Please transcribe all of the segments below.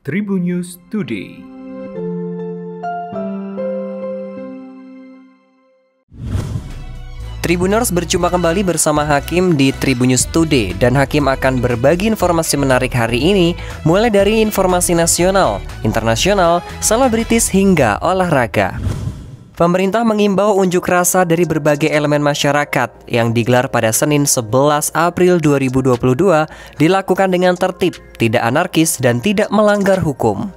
Tribun News Today. Tribuners berjumpa kembali bersama Hakim di Tribun News Today, dan Hakim akan berbagi informasi menarik hari ini, mulai dari informasi nasional, internasional, selebritis hingga olahraga. Pemerintah mengimbau unjuk rasa dari berbagai elemen masyarakat yang digelar pada Senin 11 April 2022 dilakukan dengan tertib, tidak anarkis, dan tidak melanggar hukum.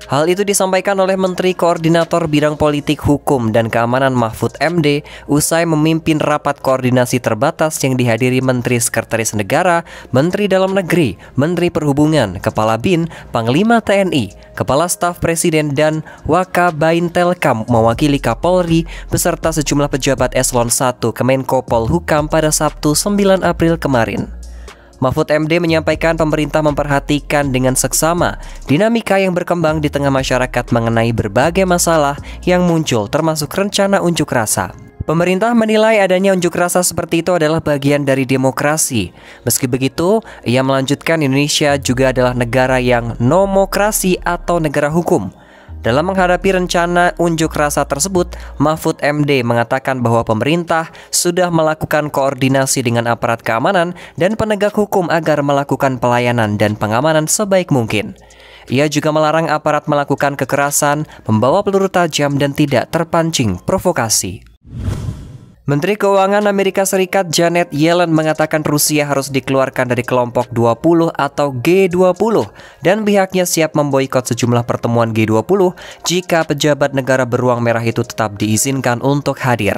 Hal itu disampaikan oleh Menteri Koordinator Bidang Politik, Hukum, dan Keamanan Mahfud MD usai memimpin rapat koordinasi terbatas yang dihadiri Menteri Sekretaris Negara, Menteri Dalam Negeri, Menteri Perhubungan, Kepala BIN, Panglima TNI, Kepala Staf Presiden, dan Wakabaintelkam mewakili Kapolri beserta sejumlah pejabat eselon 1 Kemenko Polhukam pada Sabtu 9 April kemarin. Mahfud MD menyampaikan pemerintah memperhatikan dengan seksama dinamika yang berkembang di tengah masyarakat mengenai berbagai masalah yang muncul termasuk rencana unjuk rasa. Pemerintah menilai adanya unjuk rasa seperti itu adalah bagian dari demokrasi. Meski begitu, ia melanjutkan Indonesia juga adalah negara yang nomokrasi atau negara hukum. Dalam menghadapi rencana unjuk rasa tersebut, Mahfud MD mengatakan bahwa pemerintah sudah melakukan koordinasi dengan aparat keamanan dan penegak hukum agar melakukan pelayanan dan pengamanan sebaik mungkin. Ia juga melarang aparat melakukan kekerasan, membawa peluru tajam, dan tidak terpancing provokasi. Menteri Keuangan Amerika Serikat Janet Yellen mengatakan Rusia harus dikeluarkan dari kelompok 20 atau G20 dan pihaknya siap memboikot sejumlah pertemuan G20 jika pejabat negara beruang merah itu tetap diizinkan untuk hadir.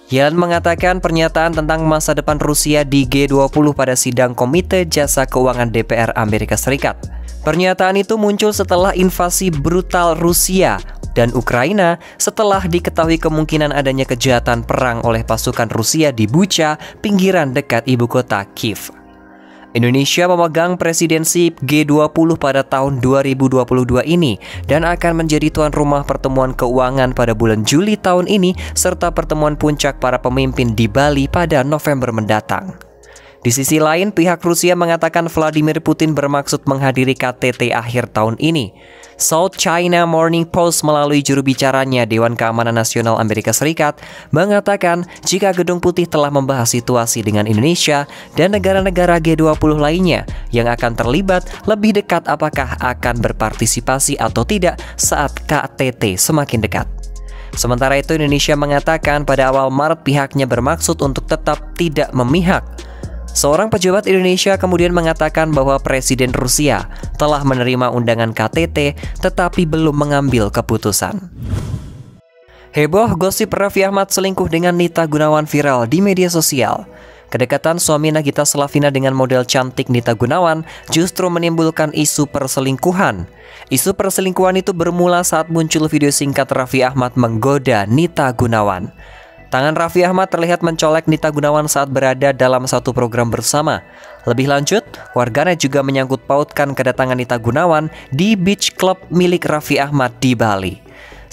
Yellen mengatakan pernyataan tentang masa depan Rusia di G20 pada sidang Komite Jasa Keuangan DPR Amerika Serikat. Pernyataan itu muncul setelah invasi brutal Rusia dan Ukraina setelah diketahui kemungkinan adanya kejahatan perang oleh pasukan Rusia di Bucha, pinggiran dekat ibu kota Kiev. Indonesia memegang presidensi G20 pada tahun 2022 ini dan akan menjadi tuan rumah pertemuan keuangan pada bulan Juli tahun ini serta pertemuan puncak para pemimpin di Bali pada November mendatang. Di sisi lain, pihak Rusia mengatakan Vladimir Putin bermaksud menghadiri KTT akhir tahun ini. South China Morning Post melalui juru bicaranya Dewan Keamanan Nasional Amerika Serikat mengatakan jika Gedung Putih telah membahas situasi dengan Indonesia dan negara-negara G20 lainnya yang akan terlibat lebih dekat apakah akan berpartisipasi atau tidak saat KTT semakin dekat. Sementara itu, Indonesia mengatakan pada awal Maret pihaknya bermaksud untuk tetap tidak memihak. Seorang pejabat Indonesia kemudian mengatakan bahwa Presiden Rusia telah menerima undangan KTT tetapi belum mengambil keputusan. Heboh gosip Raffi Ahmad selingkuh dengan Nita Gunawan viral di media sosial. Kedekatan suami Nagita Slavina dengan model cantik Nita Gunawan justru menimbulkan isu perselingkuhan. Isu perselingkuhan itu bermula saat muncul video singkat Raffi Ahmad menggoda Nita Gunawan. Tangan Raffi Ahmad terlihat mencolek Nita Gunawan saat berada dalam satu program bersama. Lebih lanjut, warganet juga menyangkut pautkan kedatangan Nita Gunawan di beach club milik Raffi Ahmad di Bali.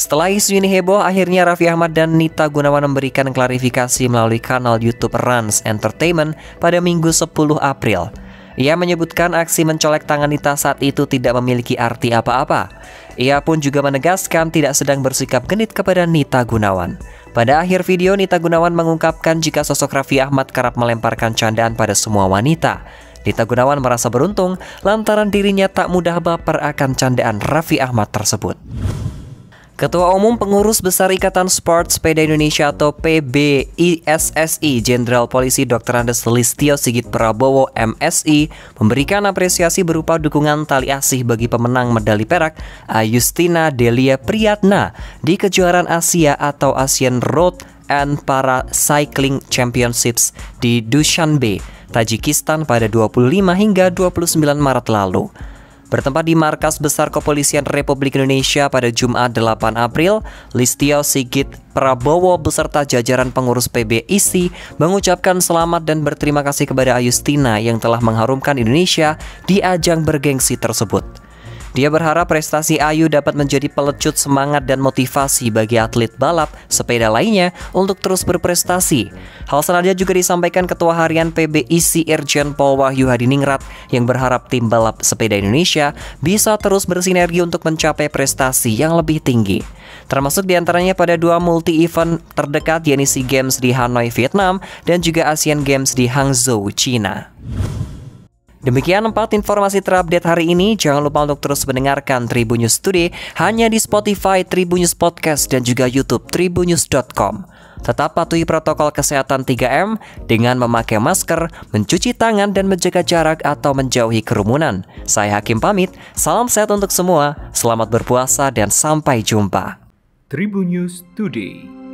Setelah isu ini heboh, akhirnya Raffi Ahmad dan Nita Gunawan memberikan klarifikasi melalui kanal YouTube Rans Entertainment pada Minggu 10 April. Ia menyebutkan aksi mencolek tangan Nita saat itu tidak memiliki arti apa-apa. Ia pun juga menegaskan tidak sedang bersikap genit kepada Nita Gunawan. Pada akhir video, Nita Gunawan mengungkapkan jika sosok Raffi Ahmad kerap melemparkan candaan pada semua wanita. Nita Gunawan merasa beruntung lantaran dirinya tak mudah baper akan candaan Raffi Ahmad tersebut. Ketua Umum Pengurus Besar Ikatan Sport Sepeda Indonesia atau PBISSI Jenderal Polisi Dr. Andes Listio Sigit Prabowo MSI memberikan apresiasi berupa dukungan tali asih bagi pemenang medali perak Ayustina Delia Priyatna di kejuaraan Asia atau Asian Road and Para Cycling Championships di Dushanbe, Tajikistan pada 25 hingga 29 Maret lalu. Bertempat di Markas Besar Kepolisian Republik Indonesia pada Jumat 8 April, Listio Sigit Prabowo beserta jajaran pengurus PBISI mengucapkan selamat dan berterima kasih kepada Ayustina yang telah mengharumkan Indonesia di ajang bergengsi tersebut. Dia berharap prestasi Ayu dapat menjadi pelecut semangat dan motivasi bagi atlet balap sepeda lainnya untuk terus berprestasi. Hal senada juga disampaikan Ketua Harian PBIC Irjen Pol Wahyu Hadiningrat yang berharap tim balap sepeda Indonesia bisa terus bersinergi untuk mencapai prestasi yang lebih tinggi. Termasuk diantaranya pada 2 multi-event terdekat, yakni SEA Games di Hanoi, Vietnam, dan juga Asian Games di Hangzhou, China. Demikian 4 informasi terupdate hari ini. Jangan lupa untuk terus mendengarkan Tribun News Today hanya di Spotify, Tribun News Podcast, dan juga YouTube tribunnews.com. Tetap patuhi protokol kesehatan 3M dengan memakai masker, mencuci tangan, dan menjaga jarak atau menjauhi kerumunan. Saya Hakim pamit, salam sehat untuk semua, selamat berpuasa, dan sampai jumpa. Tribun News Today.